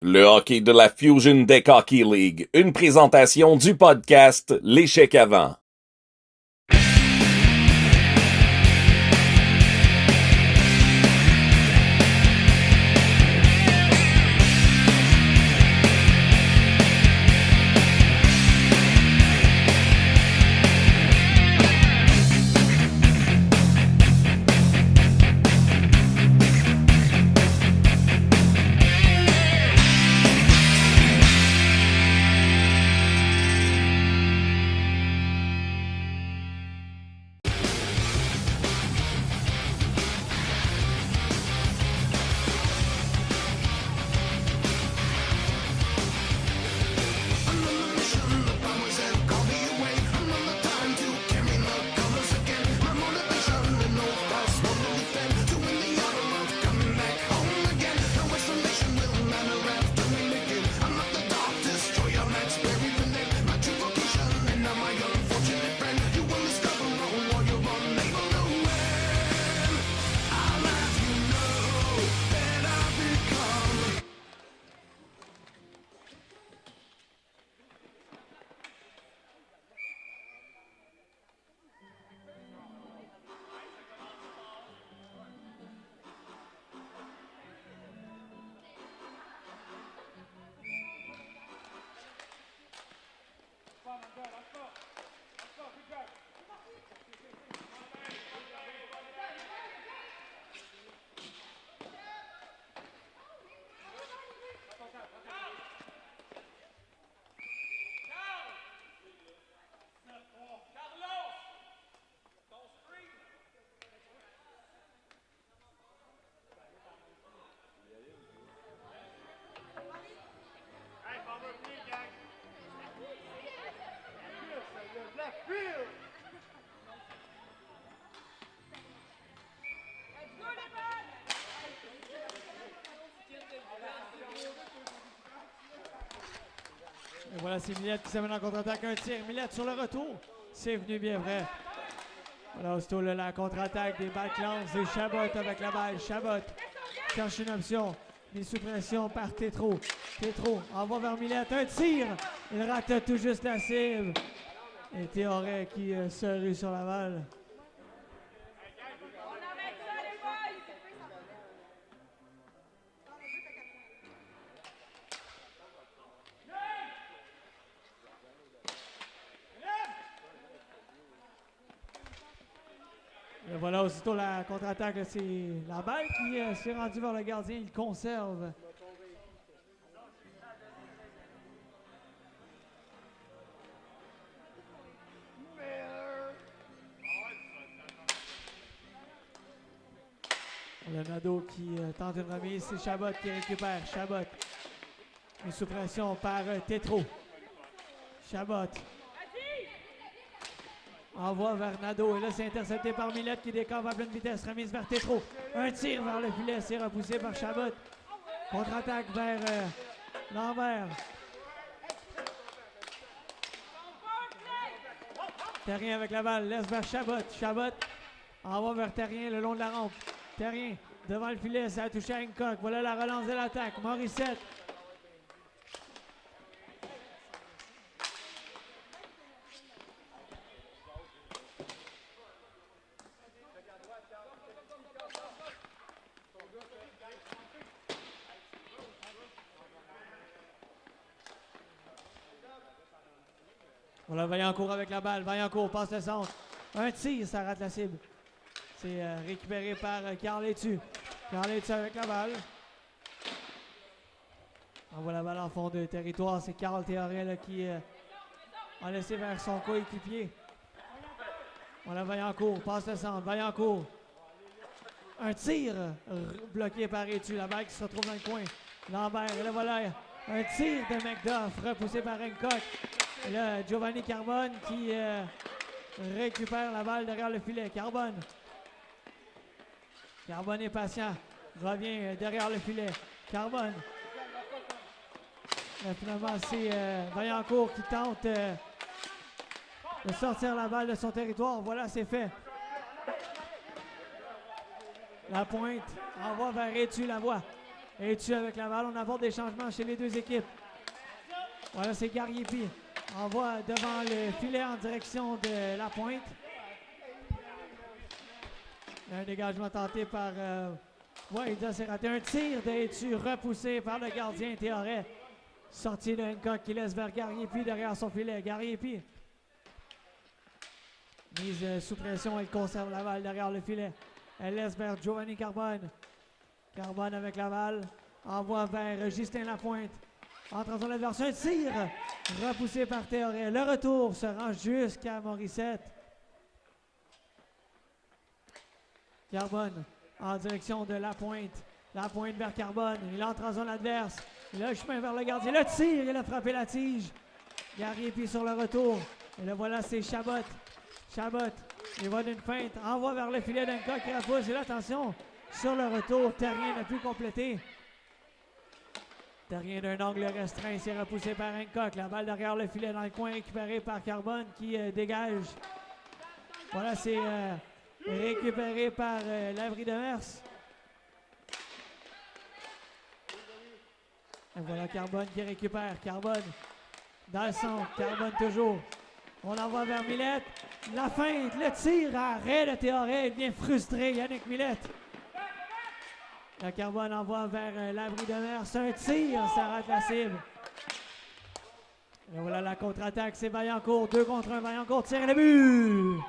Le hockey de la Fusion Deck Hockey League, une présentation du podcast L'échec avant. Et voilà, c'est Millette qui s'amène en contre-attaque. Un tir. Millette sur le retour. C'est venu bien vrai. Voilà, aussitôt la contre-attaque des balles clans. C'est Chabot avec la balle. Chabot cherche une option. Mis sous pression par Tétro. Tétro envoie vers Millette. Un tir. Il rate tout juste la cible. Et Théoret qui se rue sur la balle. Et voilà, aussitôt la contre-attaque, c'est la balle qui s'est rendue vers le gardien. Il conserve. Le Nadeau qui tente une remise, c'est Chabot qui récupère. Chabot, mis sous pression par Tétro. Chabot envoie vers Nadeau et là c'est intercepté par Millette qui décave à pleine vitesse. Remise vers Tétro. Un tir vers le filet, c'est repoussé par Chabot. Contre-attaque vers l'envers. Terrien avec la balle, laisse vers Chabot. Chabot envoie vers Terrien le long de la rampe. Terrien devant le filet, ça a touché à Hancock. Voilà la relance de l'attaque. Morissette. Voilà, Vaillancourt avec la balle. Vaillancourt passe le centre. Un tir, ça rate la cible. C'est récupéré par Carl Etu. Carl Etu avec la balle. Envoie la balle en fond de territoire. C'est Carl Théoret qui a laissé vers son coéquipier. Voilà, Vaillancourt passe le centre. Vaillancourt. Un tir bloqué par Etu. La balle qui se retrouve dans le coin. Lambert, et là voilà, un tir de McDuff repoussé par Hancock. Et là, Giovanni Carbone qui récupère la balle derrière le filet. Carbone. Carbone est patient. Revient derrière le filet. Carbone. Là, finalement, c'est Vaillancourt qui tente de sortir la balle de son territoire. Voilà, c'est fait. La pointe envoie vers Etu Lavoie. Et dessus avec la balle, on apporte des changements chez les deux équipes. Voilà, c'est Gariepi. Envoie devant le filet en direction de la pointe. Un dégagement tenté par Waïda, c'est raté. Un tir d'Etu repoussé par le gardien Théoret. Sortie de Hancock qui laisse vers Gariepi derrière son filet. Gariepi. Mise sous pression, elle conserve la balle derrière le filet. Elle laisse vers Giovanni Carbone. Carbone avec la balle. Envoie vers Justin Lapointe. Entre en zone adverse. Un tir repoussé par Théoret. Le retour se rend jusqu'à Morissette. Carbone en direction de Lapointe. Lapointe vers Carbone. Il entre en zone adverse. Le chemin vers le gardien. Le tir, il a frappé la tige. Gariepi sur le retour. Et le voilà, c'est Chabot. Chabot, il va d'une feinte. Envoie vers le filet d'Hancock qui repousse. Et là, attention, sur le retour, Terrien n'a pu compléter. Terrien d'un angle restreint, c'est repoussé par Hancock. La balle derrière le filet dans le coin, récupérée par Carbone qui dégage. Voilà, c'est récupéré par l'Abri de Mers. Et voilà Carbone qui récupère. Carbone dans le centre. Carbone toujours. On envoie vers Millette. La feinte, le tir, arrêt de Théoret. Il vient frustré, Yannick Millette. La Carbone envoie vers l'Abri de Mer. C'est un tir, ça rate la cible. Et voilà la contre-attaque, c'est Vaillancourt. 2 contre 1, Vaillancourt tire le but.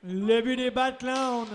Le but des Bad Clowns.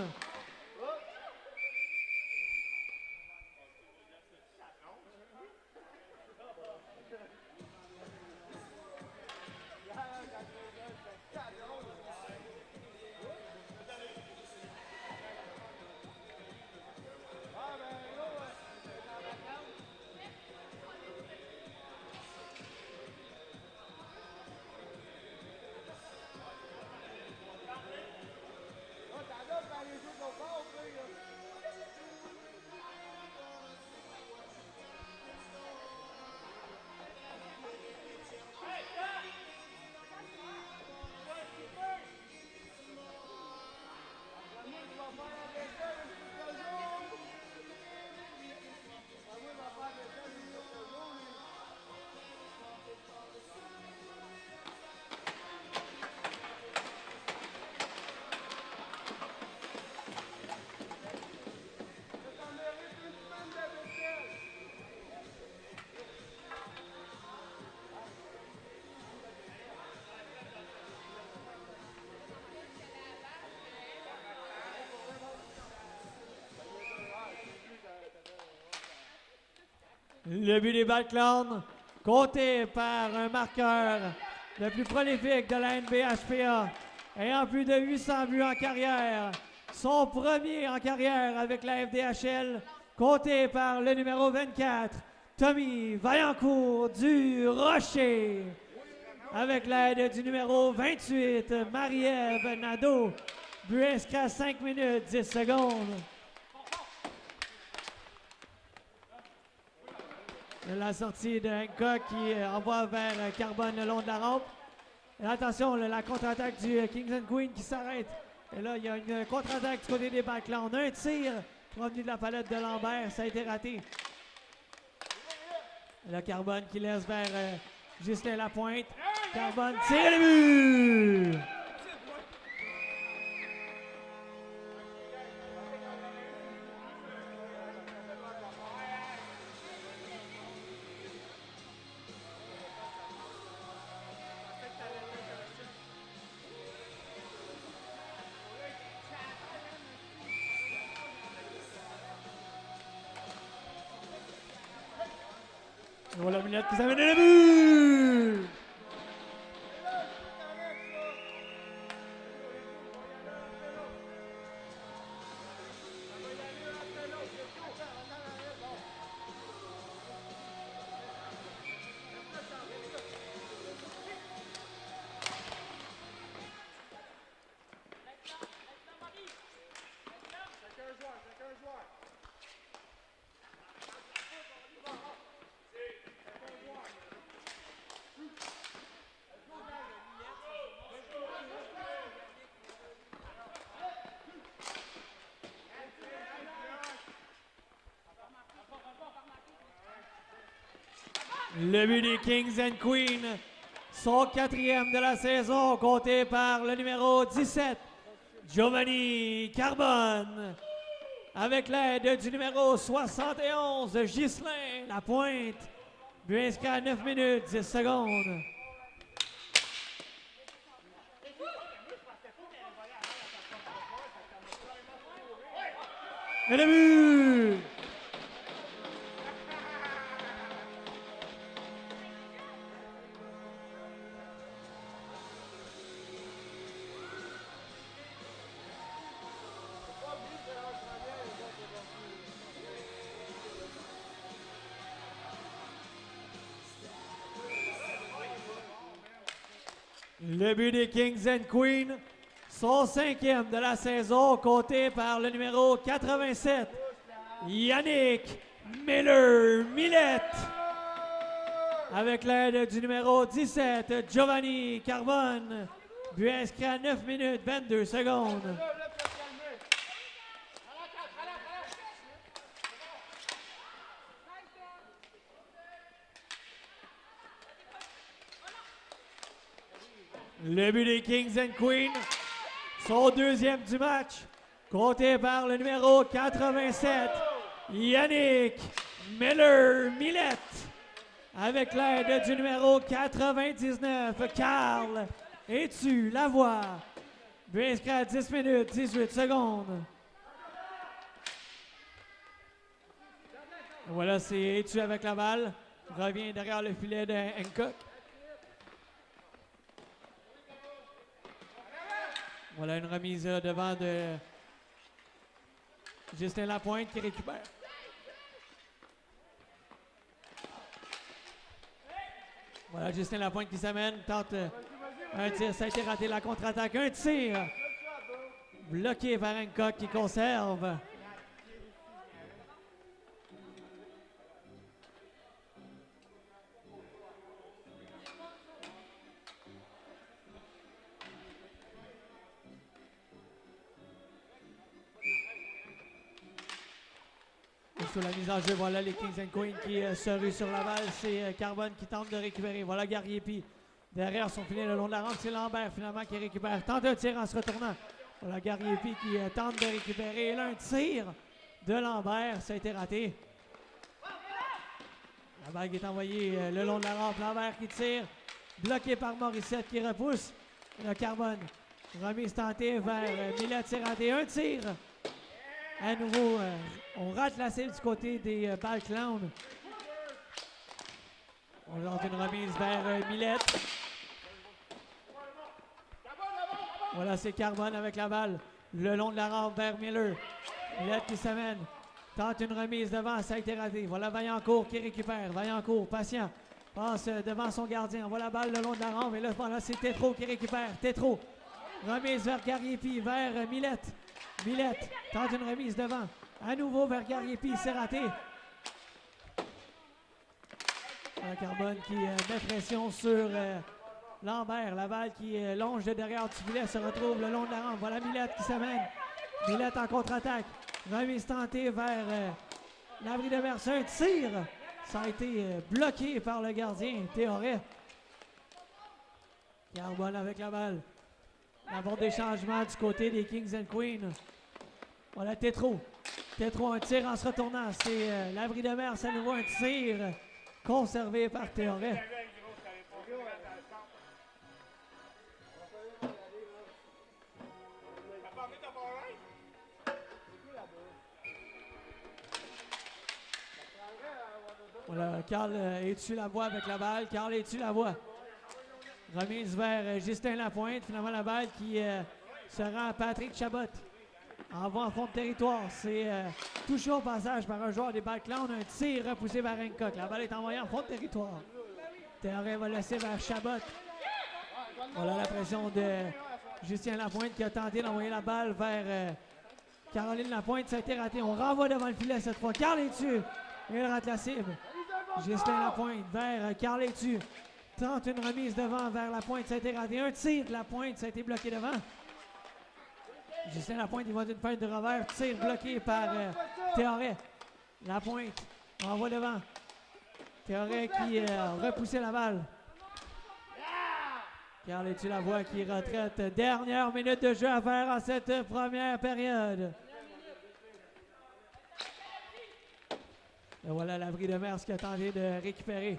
Le but des Bad Clowns, compté par un marqueur le plus prolifique de la NBHPA, ayant plus de 800 buts en carrière. Son premier en carrière avec la FDHL, compté par le numéro 24, Tommy Vaillancourt du Rocher. Avec l'aide du numéro 28, Marie-Ève Nadeau. But inscrit à 5 minutes 10 secondes. La sortie de Hancock qui envoie vers Carbone le long de la rampe. Et attention, la contre-attaque du Kings and Queens qui s'arrête. Et là, il y a une contre-attaque du côté des Bad Clowns. Un tir provenu de la palette de Lambert. Ça a été raté. Et là, Carbone qui laisse vers Justin Lapointe. Carbone tire le but! Voilà Millette qui s'amène le but! Le but des Kings and Queens, son 4e de la saison, compté par le numéro 17, Giovanni Carbone, avec l'aide du numéro 71, Ghislain Lapointe. But inscrit à 9 minutes 10 secondes. Et le but! Le but des Kings and Queens, son 5e de la saison, compté par le numéro 87, Yannick Miller-Millette. Avec l'aide du numéro 17, Giovanni Carbone. But inscrit à 9 minutes 22 secondes. Le but des Kings and Queens, son 2e du match, compté par le numéro 87, Yannick Miller-Millette. Avec l'aide du numéro 99, Carl Etu Lavoie. But inscrit à 10 minutes 18 secondes. Voilà, c'est Etu avec la balle. Revient derrière le filet de Hancock. Voilà une remise devant de Justin Lapointe qui récupère. Voilà Justin Lapointe qui s'amène, tente un tir, ça a été raté, la contre-attaque, un tir bloqué par Hancock qui conserve. Sur la mise en jeu, voilà les Kings and Queens qui se ruent sur la balle. C'est Carbone qui tente de récupérer. Voilà Gariepi derrière son filet le long de la rampe. C'est Lambert finalement qui récupère. Tente un tir en se retournant. Voilà Gariepi qui tente de récupérer. Et là, un tir de Lambert. Ça a été raté. La balle qui est envoyée le long de la rampe. Lambert qui tire. Bloqué par Morissette qui repousse. Le Carbone. Remise tentée vers Millette. C'est raté. Un tir. À nouveau, on rate la cible du côté des balles clowns. On lance une remise vers Millette. Voilà, c'est Carbone avec la balle. Le long de la rampe vers Miller. Millette qui s'amène. Tente une remise devant, ça a été raté. Voilà Vaillancourt qui récupère. Vaillancourt, patient. Passe devant son gardien. On voit la balle le long de la rampe. Et là, voilà, c'est Tétrault qui récupère. Tétrault. Remise vers Gariepi, vers Millette. Millette tente une remise devant. À nouveau vers Gariepi, c'est raté. Carbone qui met pression sur Lambert. La balle qui longe de derrière du filet se retrouve le long de la rampe. Voilà Millette qui s'amène. Millette en contre-attaque. Remise tentée vers l'abri de Merce. Un tir. Ça a été bloqué par le gardien Théoret. Carbone avec la balle. Avant des changements du côté des Kings and Queens. Voilà Tétrault. Tétrault, un tir en se retournant. C'est l'abri de mer, ça nous voit un tir conservé par Théoret. Voilà, Carl est dessus la voie avec la balle. Carl est dessus la voie. Remise vers Justin Lapointe. Finalement, la balle qui se rend à Patrick Chabot. Envoie en fond de territoire. C'est touché au passage par un joueur des Balclans. On a un tir repoussé vers Hancock. La balle est envoyée en fond de territoire. Théoret va laisser vers Chabot. Voilà la pression de Justin Lapointe qui a tenté d'envoyer la balle vers Caroline Lapointe. Ça a été raté. On renvoie devant le filet cette fois. Carl est dessus. Il rate la cible. Justin Lapointe vers Carl est dessus. Tente une remise devant vers Lapointe. Ça a été raté. Un tir de Lapointe. Ça a été bloqué devant. Justin Lapointe, il va d'une feinte de revers. Tir bloqué par Théoret. Lapointe envoie devant. Théoret qui repoussait la balle. Carl est-tu la voie qui retraite. Dernière minute de jeu à faire en cette première période. Et voilà l'abri de Mers qui a tenté de récupérer.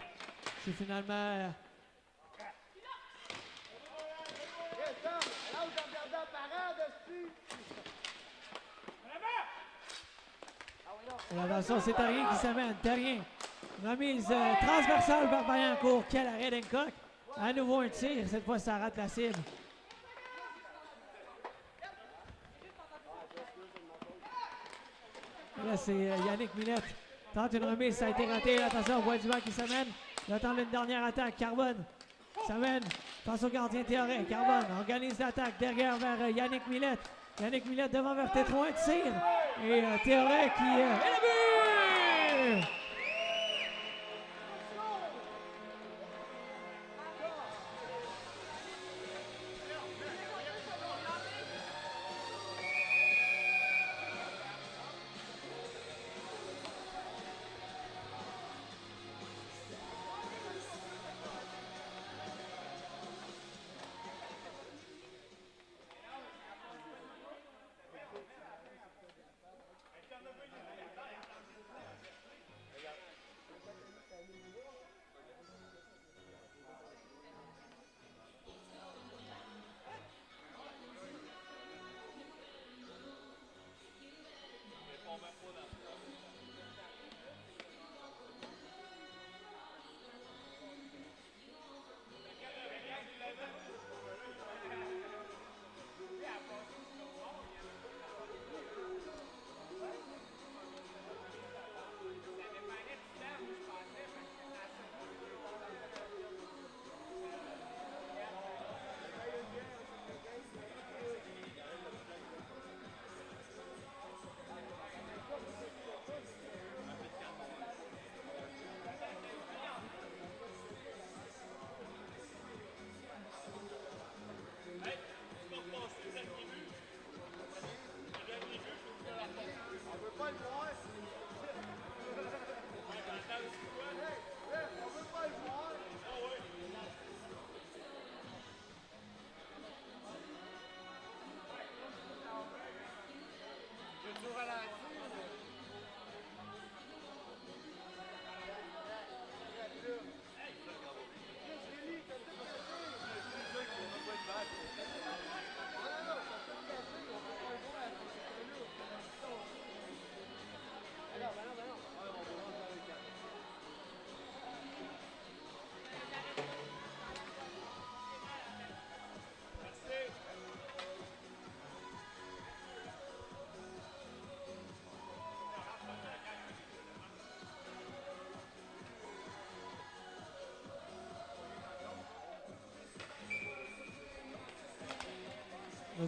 C'est finalement... L'attention, c'est Terrien qui s'amène. Terrien. Remise transversale vers Vaillancourt. Quel arrêt d'Hancock. À nouveau un tir. Cette fois, ça rate la cible. Là, c'est Yannick Millette. Tente une remise. Ça a été raté. Attention, on voit du vent qui s'amène. Il attend une dernière attaque. Carbone s'amène. Passe au gardien Théoret. Carbone organise l'attaque derrière vers Yannick Millette. Yannick Millette devant vers Tétro. Un tir. Et Théoret qui... et le but!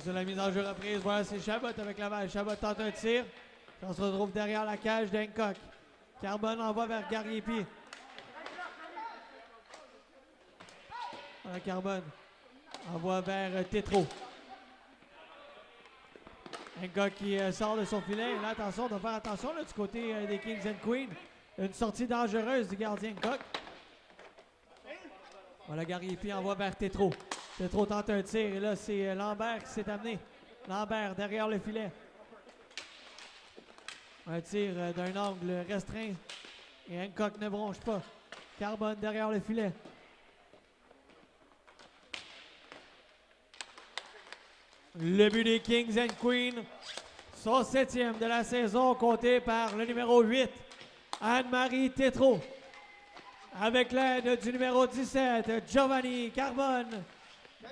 Sur la mise en jeu reprise, voilà, c'est Chabot avec la balle. Chabot tente un tir. On se retrouve derrière la cage d'Hancock. Carbone envoie vers Gariepi. Voilà, Carbone envoie vers Tétro. Hancock qui sort de son filet. Et là, attention, on doit faire attention là, du côté des Kings and Queens. Une sortie dangereuse du gardien Hancock. Voilà, Gariepi envoie vers Tétro. Tétro tente un tir et là, c'est Lambert qui s'est amené. Lambert derrière le filet. Un tir d'un angle restreint. Et Hancock ne bronche pas. Carbone derrière le filet. Le but des Kings and Queens. Son 7e de la saison, compté par le numéro 8, Anne-Marie Tétrault. Avec l'aide du numéro 17, Giovanni Carbone.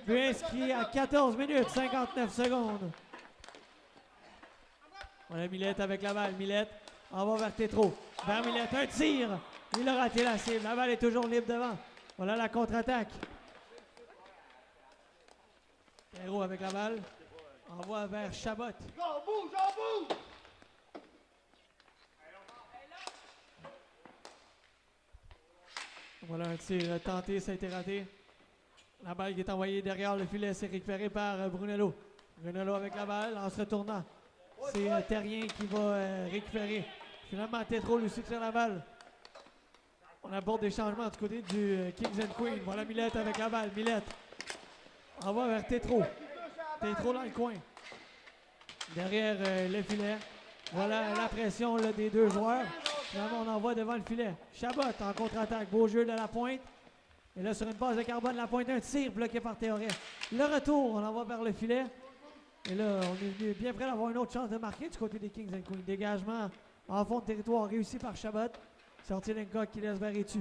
But inscrit à 14 minutes 59 secondes. Voilà Millette avec la balle. Millette en va vers Tétrault. Vers Millette, un tir. Il a raté la cible. La balle est toujours libre devant. Voilà la contre-attaque. Perrault avec la balle. Envoie vers Chabot. Voilà un tir tenté, ça a été raté. La balle qui est envoyée derrière le filet, c'est récupéré par Brunello. Brunello avec la balle en se retournant. C'est Terrien qui va récupérer. Finalement, Tétrault lui succède la balle. On aborde des changements du côté du Kings and Queens. Voilà Millette avec la balle. Millette envoie vers Tétrault. Tétrault dans le coin. Derrière le filet. Voilà la pression là, des deux joueurs. Finalement, on envoie devant le filet. Chabot en contre-attaque. Beau jeu de la pointe. Et là, sur une passe de Carbone, la pointe, un tir bloqué par Théoret. Le retour, on envoie vers le filet. Et là, on est bien prêt d'avoir une autre chance de marquer du côté des Kings and Queens. Dégagement en fond de territoire réussi par Chabot. Sortie d'un qui laisse vers Étu.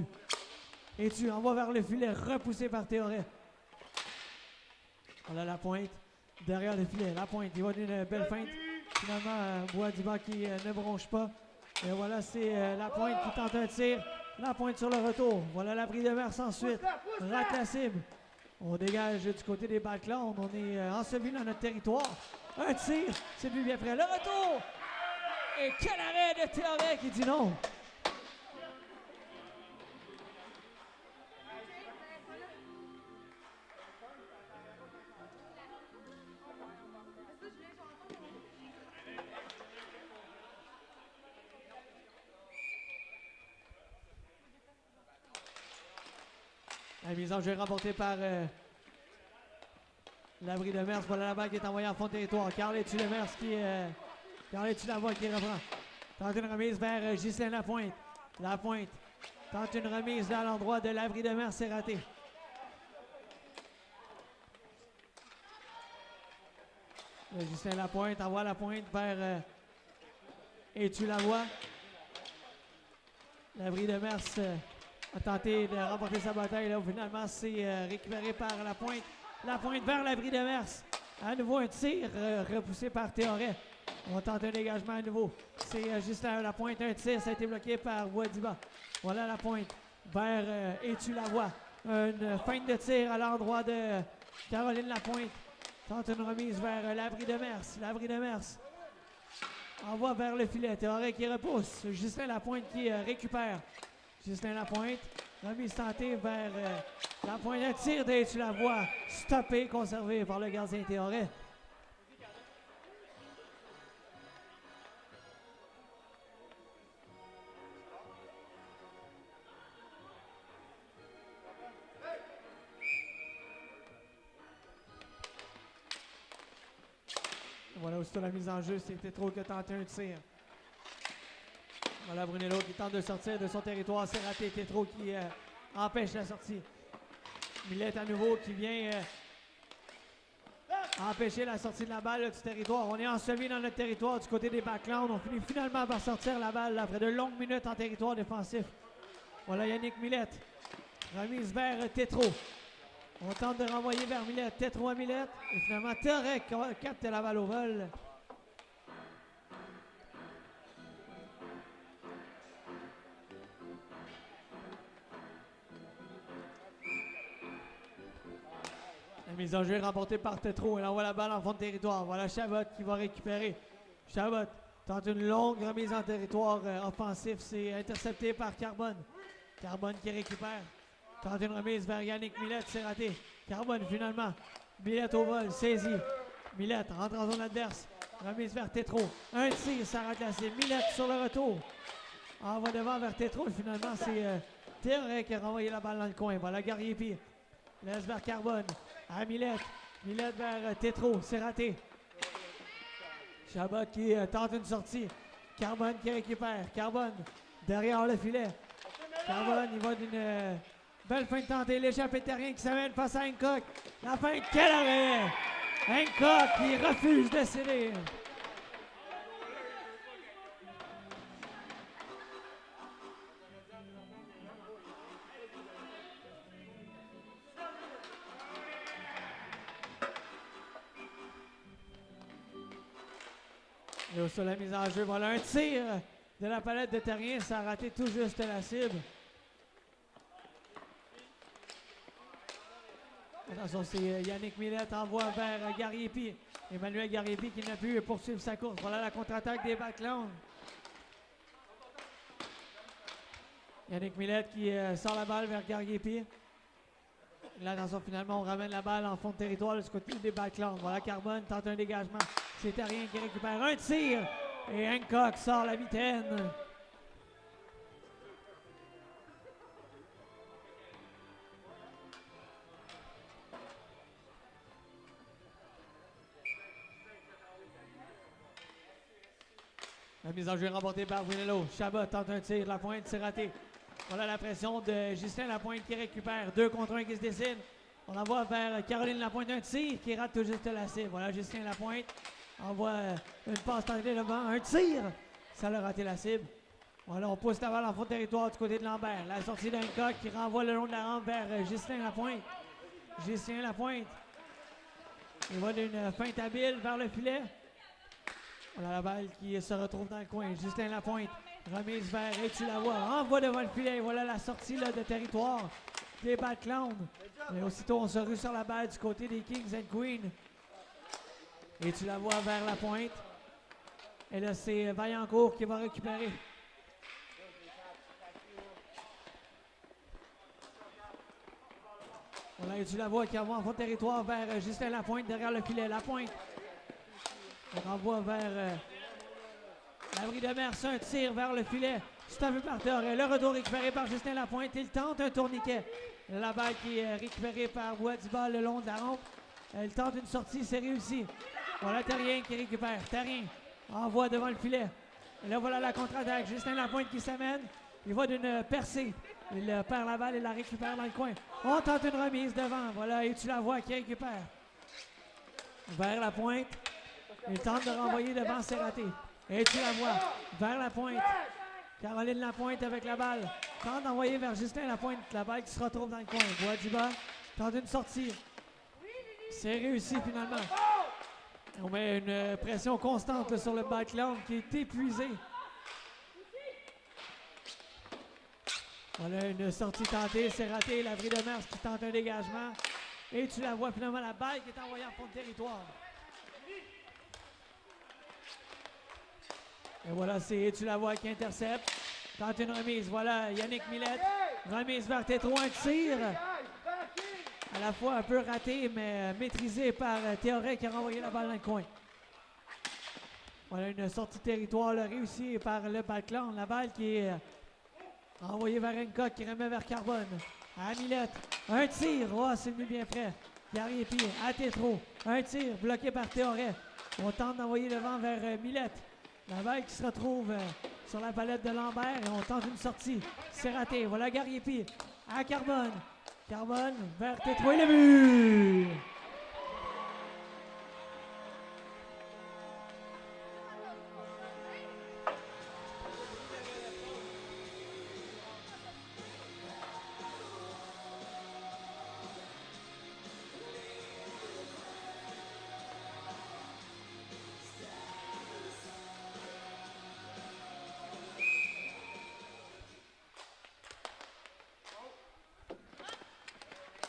Étu envoie vers le filet, repoussé par Théoret. Voilà la pointe. Derrière le filet, la pointe. Il va donner une belle feinte. Finalement, Bois-Diba qui ne bronche pas. Et voilà, c'est la pointe qui tente un tir. La pointe sur le retour. Voilà l'abri de Mers ensuite. Rate la cible. On dégage du côté des Balclans. On est enseveli dans notre territoire. Un tir. C'est lui bien près. Le retour. Et quel arrêt de Théoret qui dit non. La mise en jeu remportée par l'abri de Mers. Voilà la balle qui est envoyée en fond de territoire. Carl-Étu de Mers qui Carl-Étu Lavoie qui reprend. Tente une remise vers Ghislain Lapointe. Lapointe tente une remise à l'endroit de l'abri de Mers. C'est raté. Ghislain Lapointe envoie la pointe vers Étu Lavoie. L'abri de Mers a tenté de remporter sa bataille. Là, finalement, c'est récupéré par la pointe. La pointe vers l'abri de Mers. À nouveau, un tir repoussé par Théoret. On tente un dégagement à nouveau. C'est juste à la pointe, un tir. Ça a été bloqué par Bois-Diba. Voilà la pointe vers Étu Lavoie. Une feinte de tir à l'endroit de Caroline Lapointe. Tente une remise vers l'abri de Mers. L'abri de Mers envoie vers le filet. Théoret qui repousse. Justin Lapointe qui récupère. Justin Lapointe, remise tentée vers la pointe de tir d'Étu Lavoie, stoppé, conservé par le gardien Théoret. Voilà aussitôt la mise en jeu, c'était trop que tenter un tir. Voilà Brunello qui tente de sortir de son territoire. C'est raté. Tétrault qui empêche la sortie. Millette à nouveau qui vient empêcher la sortie de la balle du territoire. On est enseveli dans notre territoire du côté des Backlands. On finit finalement par sortir la balle après de longues minutes en territoire défensif. Voilà Yannick Millette. Remise vers Tétrault. On tente de renvoyer vers Millette. Tétrault à Millette. Et finalement, Théoret capte la balle au vol. La mise en jeu est remportée par Tétrault. Elle envoie la balle en fond de territoire. Voilà Chabot qui va récupérer. Chabot tente une longue remise en territoire offensif. C'est intercepté par Carbone. Carbone qui récupère. Tente une remise vers Yannick Millette. C'est raté. Carbone finalement. Millette au vol. Saisi. Millette rentre en zone adverse. Remise vers Tétrault. Un tir. Ça rate la cible. Millette sur le retour. Envoie devant vers Tétrault. Finalement, c'est Théoret qui a renvoyé la balle dans le coin. Voilà Garriépi. Laisse vers Carbone. À Millette. Millette vers Tétrault. C'est raté. Chabot qui tente une sortie. Carbone qui récupère. Carbone derrière le filet. Carbone, il va d'une belle feinte tentée. L'échappée Terrien qui s'amène face à Hancock. La feinte, quel arrêt! Hancock qui refuse de céder. Là, sur la mise en jeu, voilà un tir de la palette de Terrien. Ça a raté tout juste la cible. Attention, c'est Yannick Millette envoie vers Gariepi. Emmanuel Gariepi qui n'a pu poursuivre sa course. Voilà la contre-attaque des Backlund. Yannick Millette qui sort la balle vers Gariepi. Là, attention, finalement, on ramène la balle en fond de territoire du côté des Backlund. Voilà, Carbone tente un dégagement. C'est Terrien qui récupère un tir. Et Hancock sort la mitaine. La mise en jeu est remportée par Brunello. Chabot tente un tir. La pointe, c'est raté. Voilà la pression de Justin Lapointe qui récupère. 2 contre 1 qui se dessine. On envoie vers Caroline Lapointe un tir qui rate tout juste la cible. Voilà Justin Lapointe envoie une passe tentée devant. Un tir. Ça l'a raté la cible. Voilà, on pousse la balle en fond de territoire du côté de Lambert. La sortie d'un coq qui renvoie le long de la rampe vers Justin Lapointe. Justin Lapointe. Il va d'une feinte habile vers le filet. Voilà la balle qui se retrouve dans le coin. Justin Lapointe. Remise vers Etulavoie. Renvoie devant le filet. Voilà la sortie là, de territoire des Backlund. Mais aussitôt, on se rue sur la balle du côté des Kings and Queens. Etulavoie vers la pointe. Et là, c'est Vaillancourt qui va récupérer. Voilà Etulavoie qui envoie en fond de territoire vers Justin Lapointe derrière le filet. Lapointe. On renvoie vers l'abri de mer. C'est un tir vers le filet. C'est un peu par Théoré. Le retour récupéré par Justin Lapointe. Il tente un tourniquet. La balle qui est récupérée par Bois-du-Bas le long de la rampe. Elle tente une sortie. C'est réussi. Voilà Terrien qui récupère. Terrien envoie devant le filet. Et là, voilà la contre-attaque. Justin Lapointe qui s'amène. Il va d'une percée. Il perd la balle et la récupère dans le coin. On tente une remise devant. Voilà, et tu la vois qui récupère. Vers la pointe. Il tente de renvoyer devant, c'est raté. Et tu la vois. Vers la pointe. Caroline Lapointe avec la balle. Tente d'envoyer vers Justin Lapointe. La balle qui se retrouve dans le coin. Bois-du-Bas tente une sortie. C'est réussi finalement. On met une pression constante là, sur le Backlund qui est épuisé. Voilà une sortie tentée, c'est raté. L'abri de Mers qui tente un dégagement. Et tu la vois finalement, la balle qui est envoyée en fond de territoire. Et voilà, c'est tu la vois qui intercepte. Tente une remise. Voilà Yannick Millette. Remise vers Tétro, un tir. À la fois un peu raté, mais maîtrisé par Théoré qui a renvoyé la balle dans le coin. Voilà une sortie de territoire là, réussie par le Backlund. La balle qui est envoyée vers Hancock qui remet vers Carbone. À Millette. Un tir. Oh, c'est venu bien près. Gariepi à Tétro. Un tir bloqué par Théoré. On tente d'envoyer devant vers Millette. La balle qui se retrouve sur la palette de Lambert et on tente une sortie. C'est raté. Voilà Gariepi à Carbone. Carbone vers Tétro et le but!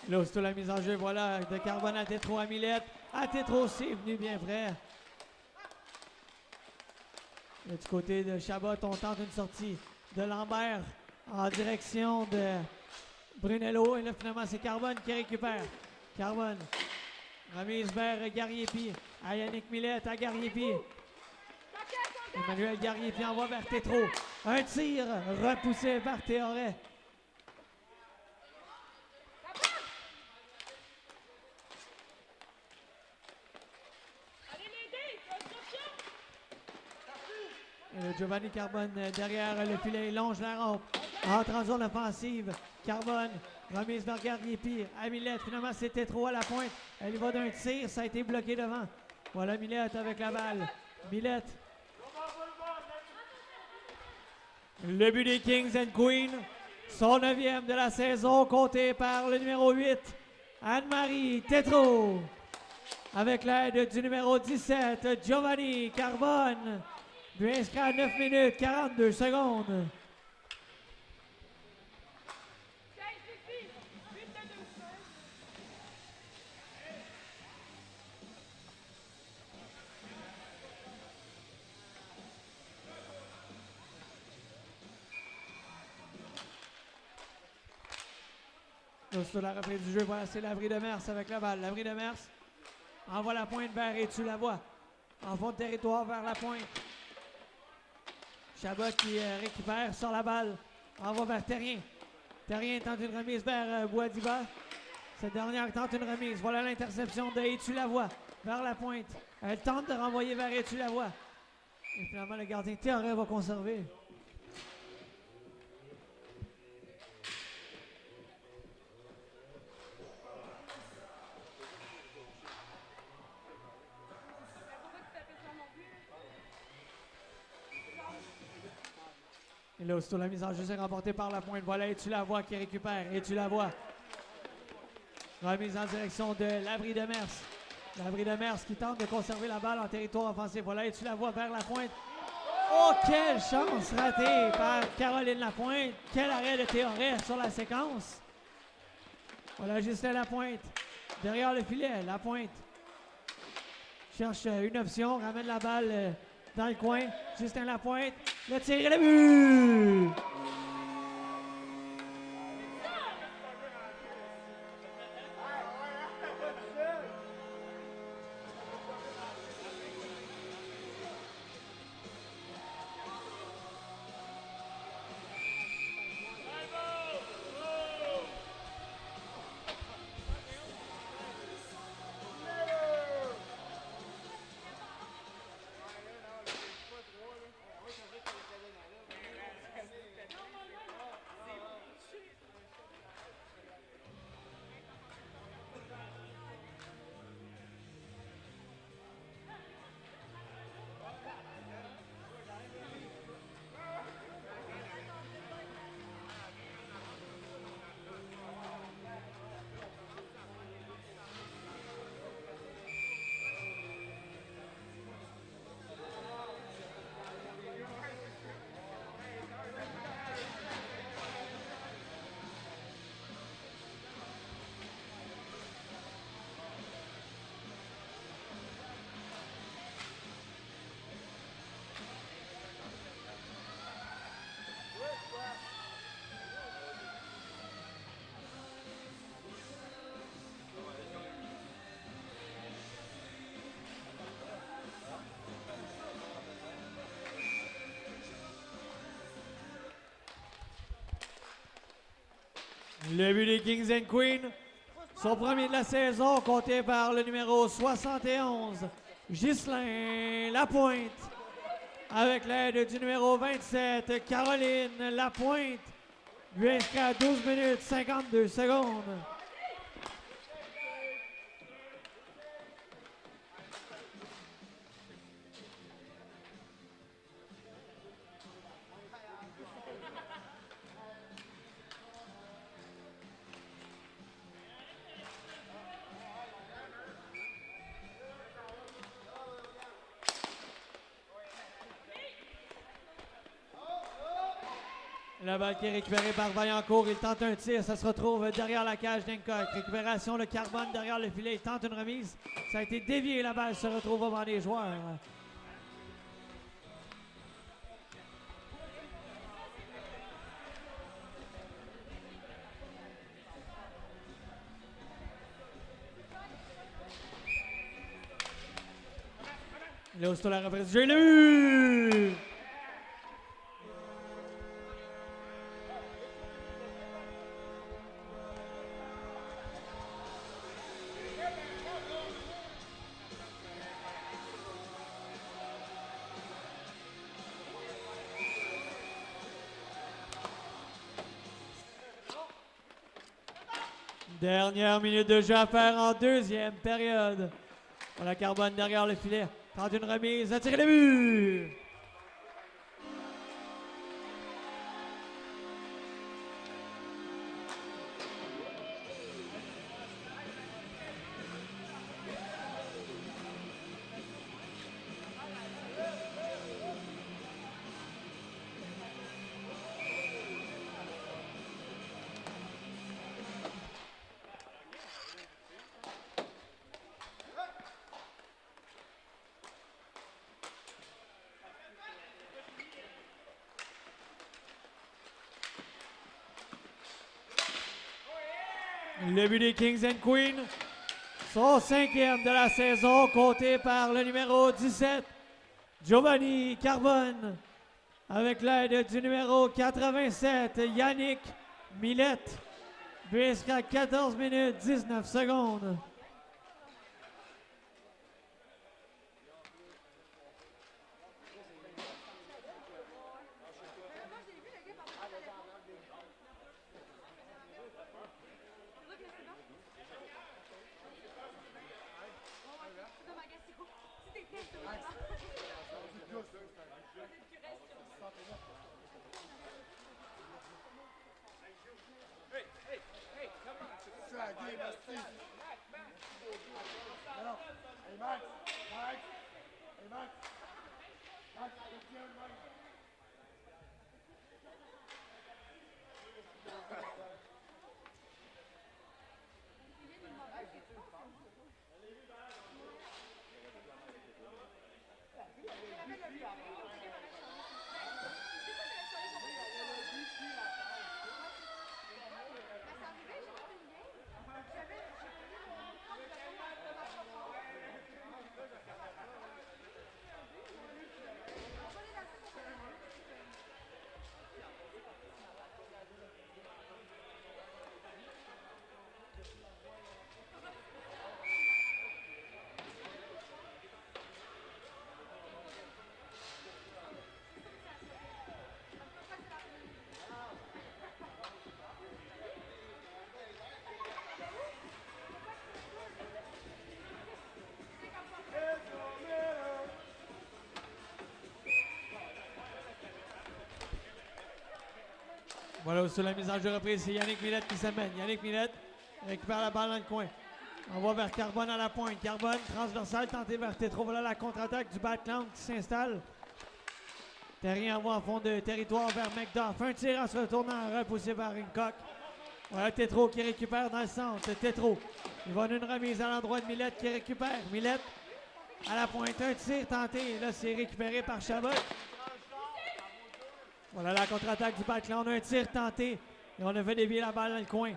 Là, c'est la mise en jeu, voilà, de Carbone à Tétro à Millette. À Tétro, c'est venu bien près. Là, du côté de Chabot, on tente une sortie de Lambert en direction de Brunello. Et là, finalement, c'est Carbone qui récupère. Carbone, remise vers Gariepi. À Yannick Millette, à Gariepi. Emmanuel Gariepi envoie vers Tétro. Un tir repoussé par Théoré. Giovanni Carbone derrière le filet, il longe la rampe, entre en zone offensive. Carbone, remise vers Gariepi, à Millette, finalement c'était trop à la pointe. Elle y va d'un tir, ça a été bloqué devant. Voilà Millette avec la balle. Millette. Le but des Kings and Queens, son 9e de la saison, compté par le numéro 8, Anne-Marie Tétro. Avec l'aide du numéro 17, Giovanni Carbone. But inscrit à 9 minutes 42 secondes. Sur la reprise du jeu, voilà, c'est Labrie de Mers avec la balle. Labrie de Mers envoie la pointe vers Étu Lavoie. En fond de territoire vers la pointe. Chabot qui récupère sur la balle. Envoie vers Terrien. Terrien tente une remise vers Bois-Diba. Cette dernière tente une remise. Voilà l'interception de Étu Lavoie vers la pointe. Elle tente de renvoyer vers Étu Lavoie. Et finalement, le gardien Théoret va conserver. Et là, aussitôt la mise en jeu est remportée par la pointe. Voilà, Étu Lavoie qui récupère. Étu Lavoie. Remise en direction de Labrie de Mers. Labrie de Mers qui tente de conserver la balle en territoire offensif. Voilà, Étu Lavoie vers la pointe. Oh, quelle chance ratée par Caroline Lapointe. Quel arrêt de Théoret sur la séquence. Voilà, Justin Lapointe. Derrière le filet, Lapointe cherche une option, ramène la balle dans le coin. Justin Lapointe. Le tir et le but! Le but des Kings and Queens, son premier de la saison, compté par le numéro 71, Ghislain Lapointe, avec l'aide du numéro 27, Caroline Lapointe, but inscrit à 12 minutes 52 secondes. La balle qui est récupérée par Vaillancourt. Il tente un tir. Ça se retrouve derrière la cage d'Hancock. Récupération de Carbone derrière le filet. Il tente une remise. Ça a été dévié. La balle se retrouve devant les joueurs. Là, aussitôt la reprise du jeu. Le but! Dernière minute de jeu à faire en deuxième période. Voilà Carbone derrière le filet. Tente une remise, a tiré le but! Le but des Kings and Queens. Son 5e de la saison, compté par le numéro 17, Giovanni Carbone, avec l'aide du numéro 87, Yannick Millette. But inscrit à 14 minutes 19 secondes. Voilà, sur la mise en jeu reprise, c'est Yannick Millette qui s'amène. Yannick Millette récupère la balle dans le coin. Envoie vers Carbone à la pointe. Carbone, transversal, tenté vers Tétro. Voilà la contre-attaque du Batclan qui s'installe. Terrien envoie en fond de territoire vers McDuff. Un tir en se retournant, repoussé par Ringcock. Voilà Tétro qui récupère dans le centre. Tétro, il va d'une remise à l'endroit de Millette qui récupère. Millette à la pointe. Un tir tenté. Là, c'est récupéré par Chabot. Voilà la contre-attaque du Batclan. Un tir tenté. Et on a fait dévier la balle dans le coin.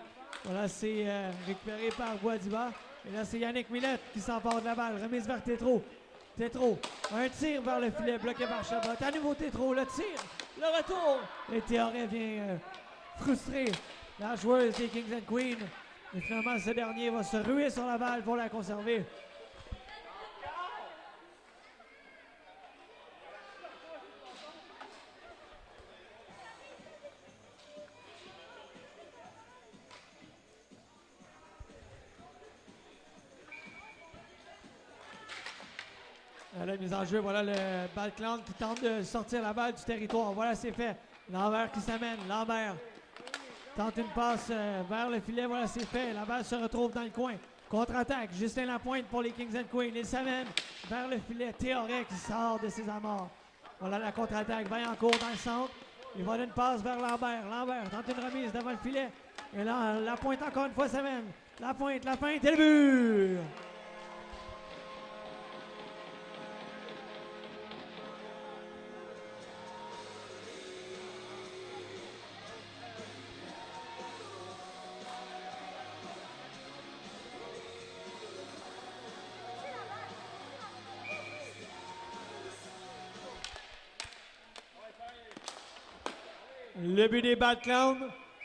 Voilà, c'est récupéré par Boadiba. Et là, c'est Yannick Millette qui s'empare de la balle. Remise vers Tétro. Tétro, un tir vers le filet, bloqué par Chabot. À nouveau Tétro, le tir, le retour. Et Théoret vient frustrer la joueuse des Kings and Queens. Et finalement, ce dernier va se ruer sur la balle pour la conserver. La mise en jeu, voilà le Batclan qui tente de sortir la balle du territoire. Voilà, c'est fait. Lambert qui s'amène. Lambert tente une passe vers le filet. Voilà, c'est fait. La balle se retrouve dans le coin. Contre-attaque. Justin Lapointe pour les Kings and Queens. Il s'amène vers le filet. Théoret qui sort de ses amarres. Voilà la contre-attaque. Vaillancourt dans le centre. Il va d'une passe vers Lambert. Lambert tente une remise devant le filet. Et là, Lapointe encore une fois s'amène. Lapointe, la feinte et le but! Le but des Batclan,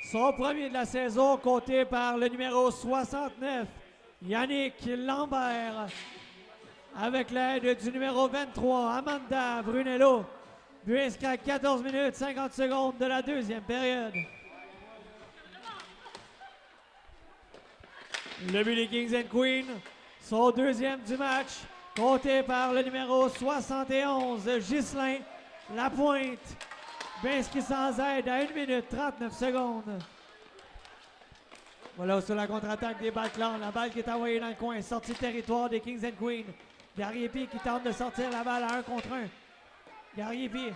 son premier de la saison, compté par le numéro 69, Yannick Lambert, avec l'aide du numéro 23, Amanda Brunello. But inscrit à 14 minutes 50 secondes de la deuxième période. Le but des Kings and Queens, son deuxième du match, compté par le numéro 71, Ghislain Lapointe. Bien inscrit sans aide à 1 minute 39 secondes. Voilà sur la contre-attaque des Batclan. La balle qui est envoyée dans le coin. Sortie de territoire des Kings and Queens. Gariepi qui tente de sortir la balle à 1 contre 1. Gariepi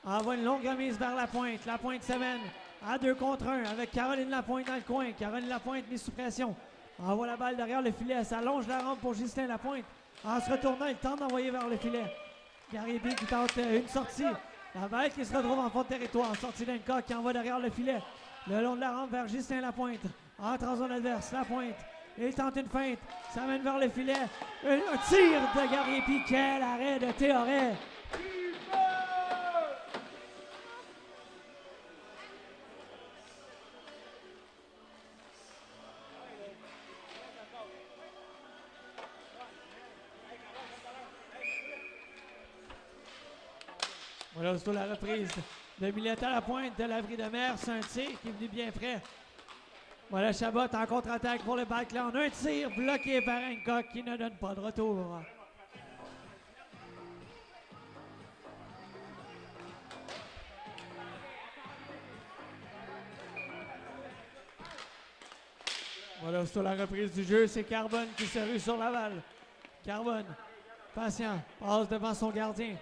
envoie une longue remise vers Lapointe. Lapointe s'amène à 2 contre 1 avec Caroline Lapointe dans le coin. Caroline Lapointe mise sous pression. Envoie la balle derrière le filet. Ça allonge la rampe pour Justin Lapointe. En se retournant, il tente d'envoyer vers le filet. Gariepi qui tente une sortie. La balle qui se retrouve en fond de territoire, sortie d'un cas qui envoie derrière le filet. Le long de la rampe vers Justin Lapointe. entre en zone adverse, la pointe. Il tente une feinte, ça mène vers le filet. Un tir de Gariepi, quel arrêt de Théoret. Voilà, aussitôt la reprise de Millette à la pointe de l'abri de mer. C'est un tir qui est venu bien frais. Voilà Chabot en contre-attaque pour le Backlaund. Un tir bloqué par Hancock qui ne donne pas de retour. Voilà, aussitôt la reprise du jeu. C'est Carbone qui se rue sur la balle. Carbone, patient, passe devant son gardien.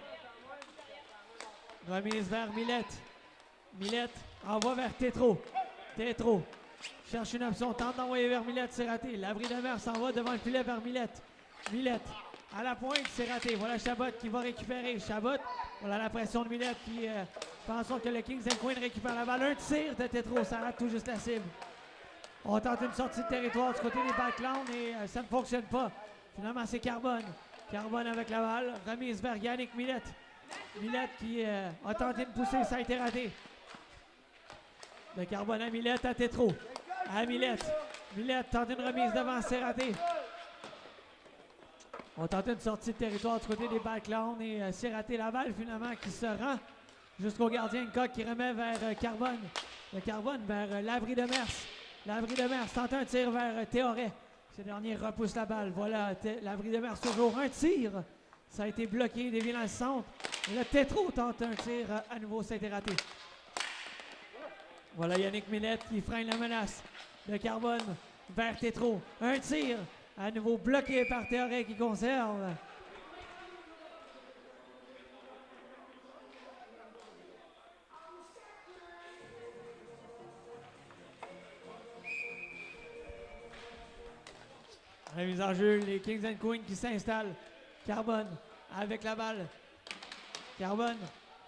Remise vers Millette. Millette envoie vers Tétro. Tétro cherche une option, tente d'envoyer vers Millette, c'est raté. L'abri de mer s'en va devant le filet vers Millette. Millette à la pointe, c'est raté. Voilà Chabot qui va récupérer. Chabot, voilà la pression de Millette qui pensons que le Kings and Queens récupère la balle. Un tir de Tétro, ça rate tout juste la cible. On tente une sortie de territoire du côté des Backlaund et ça ne fonctionne pas. Finalement, c'est Carbone. Carbone avec la balle. Remise vers Yannick Millette. Millette qui a tenté de pousser, ça a été raté. De Carbone à Millette à Tétro. À Millette. Millette tente une remise devant, c'est raté. On tente une sortie de territoire du côté des Backlaund et c'est raté. La balle finalement qui se rend jusqu'au gardien Coq qui remet vers Carbone. De Carbone vers l'abri de Mers. L'abri de Mers tente un tir vers Théoret. Ce dernier repousse la balle. Voilà l'abri de Mers toujours un tir. Ça a été bloqué, dévié dans le centre. Et le Tétro tente un tir à nouveau, ça a été raté. Voilà Yannick Millette qui freine la menace de Carbone vers Tétro. Un tir à nouveau bloqué par Théoret qui conserve. La mise en jeu, les Kings and Queens qui s'installent. Carbone avec la balle. Carbone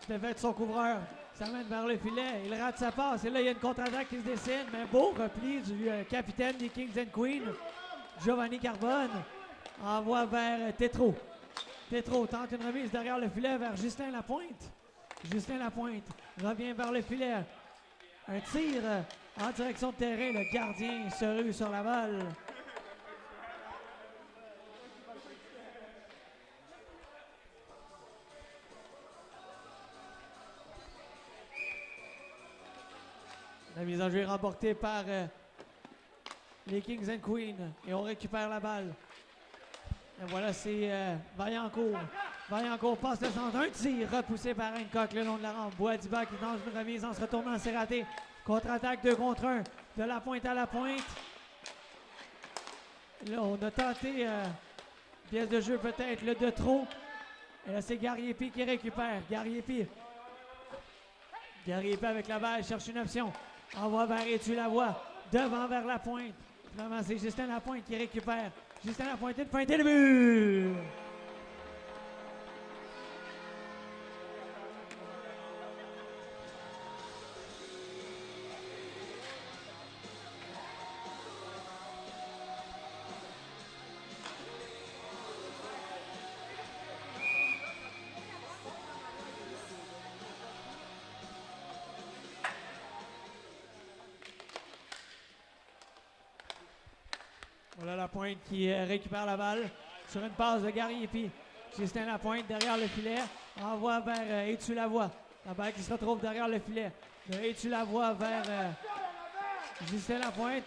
se fait de son couvreur. Ça mène vers le filet. Il rate sa passe. Et là, il y a une contre-attaque qui se dessine. Mais beau repli du capitaine des Kings and Queens, Giovanni Carbone. Envoie vers Tétro. Tétro tente une remise derrière le filet vers Justin Lapointe. Justin Lapointe revient vers le filet. Un tir en direction de terrain. Le gardien se rue sur la balle. La mise en jeu est remportée par les Kings and Queens. Et on récupère la balle. Et voilà, c'est Vaillancourt. Vaillancourt passe le centre. Un tir repoussé par Hancock le long de la rampe. Boadiba qui tente une remise en se retournant. C'est raté. Contre-attaque 2 contre 1. De la pointe à la pointe. Là, on a tenté pièce de jeu peut-être le de trop. Et là, c'est Gariepi qui récupère. Gariepi avec la balle cherche une option. Envoie vers Étu Lavoie. Devant vers la pointe. Finalement, c'est Justin Lapointe qui récupère. Justin Lapointe, une feinte et le but! Voilà Lapointe qui récupère la balle sur une passe de Gariepi. Justin Lapointe derrière le filet. Envoie vers Étu Lavoie. La balle qui se retrouve derrière le filet. De Étu Lavoie vers Justin Lapointe.